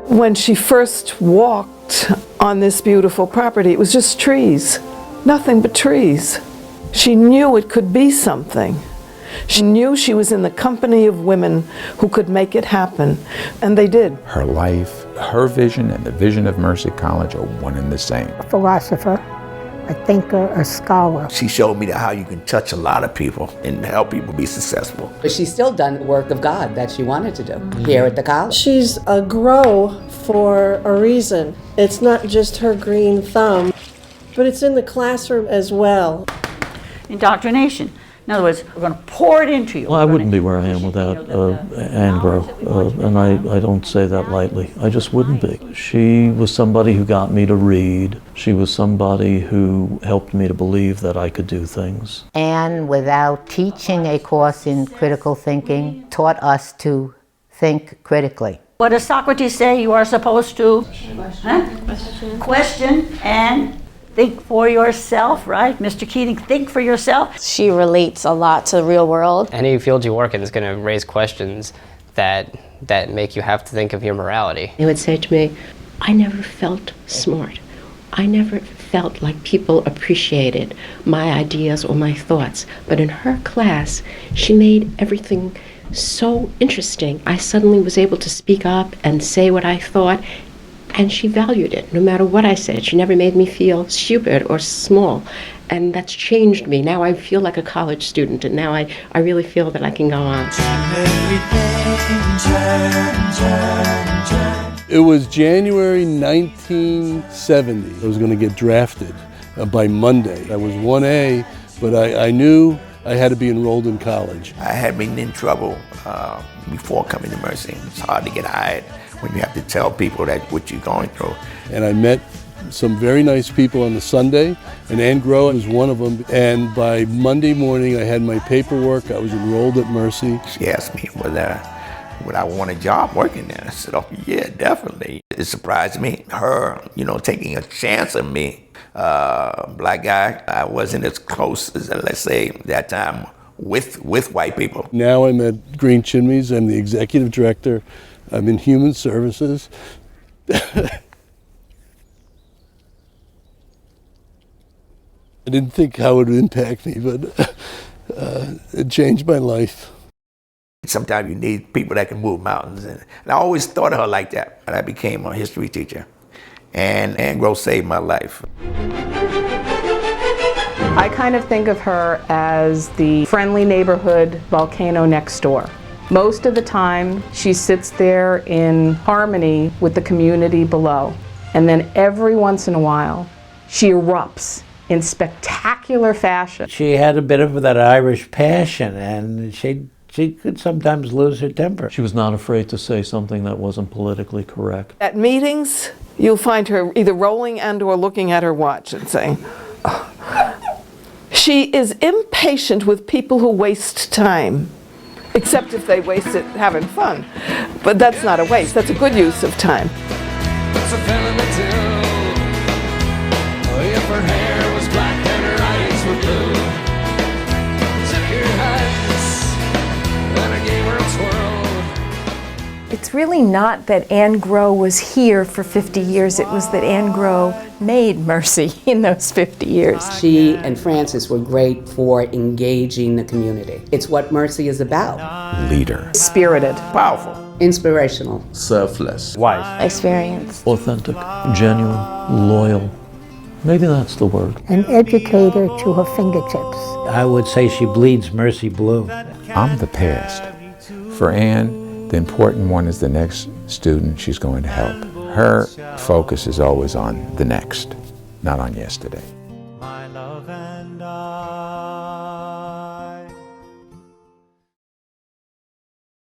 When she first walked on this beautiful property, it was just trees, nothing but trees. She knew it could be something. She knew she was in the company of women who could make it happen, and they did. Her life, her vision, and the vision of Mercy College are one and the same. A philosopher, a thinker, a scholar. She showed me how you can touch a lot of people and help people be successful. But she's still done the work of God that she wanted to do here at the college. She's a grow for a reason. It's not just her green thumb, but it's in the classroom as well. Indoctrination. In other words, we're going to pour it into you. Well, I wouldn't be where I am without Anne Grow, and I don't say that lightly. I just wouldn't be. She was somebody who got me to read. She was somebody who helped me to believe that I could do things. Anne, without teaching a course in critical thinking, taught us to think critically. What does Socrates say you are supposed to? Question and think for yourself, right? Mr. Keating, think for yourself. She relates a lot to the real world. Any field you work in is going to raise questions that make you have to think of your morality. He would say to me, I never felt smart. I never felt like people appreciated my ideas or my thoughts. But in her class, she made everything so interesting. I suddenly was able to speak up and say what I thought, and she valued it, no matter what I said. She never made me feel stupid or small, and that's changed me. Now I feel like a college student, and now I really feel that I can go on. It was January 1970. I was going to get drafted by Monday. I was 1A, but I knew I had to be enrolled in college. I had been in trouble before coming to Mercy. It's hard to get hired when you have to tell people that what you're going through. And I met some very nice people on the Sunday, and Anne Grow was one of them. And by Monday morning, I had my paperwork. I was enrolled at Mercy. She asked me would I want a job working there. I said, oh, yeah, definitely. It surprised me, her, taking a chance on me. Black guy, I wasn't as close as, let's say, that time with white people. Now I'm at Green Chimneys. I'm the executive director. I'm in human services. I didn't think how it would impact me, but it changed my life. Sometimes you need people that can move mountains. And I always thought of her like that. And I became a history teacher. And Anne Grow saved my life. I kind of think of her as the friendly neighborhood volcano next door. Most of the time, she sits there in harmony with the community below. And then every once in a while, she erupts in spectacular fashion. She had a bit of that Irish passion, and she could sometimes lose her temper. She was not afraid to say something that wasn't politically correct. At meetings, you'll find her either rolling and or looking at her watch and saying, oh. She is impatient with people who waste time. Except if they waste it having fun. But that's not a waste, that's a good use of time. What's a feeling to do? If her hair was black and her eyes were blue. Took her heights and I gave her a twirl. It's really not that Anne Grow was here for 50 years, it was that Anne Grow made Mercy in those 50 years. She and Frances were great for engaging the community. It's what Mercy is about. Leader. Spirited. Powerful. Inspirational. Selfless. Wise. Experience. Authentic. Genuine. Loyal. Maybe that's the word. An educator to her fingertips. I would say she bleeds Mercy blue. I'm the past. For Anne, the important one is the next student she's going to help. Her focus is always on the next, not on yesterday. My love and I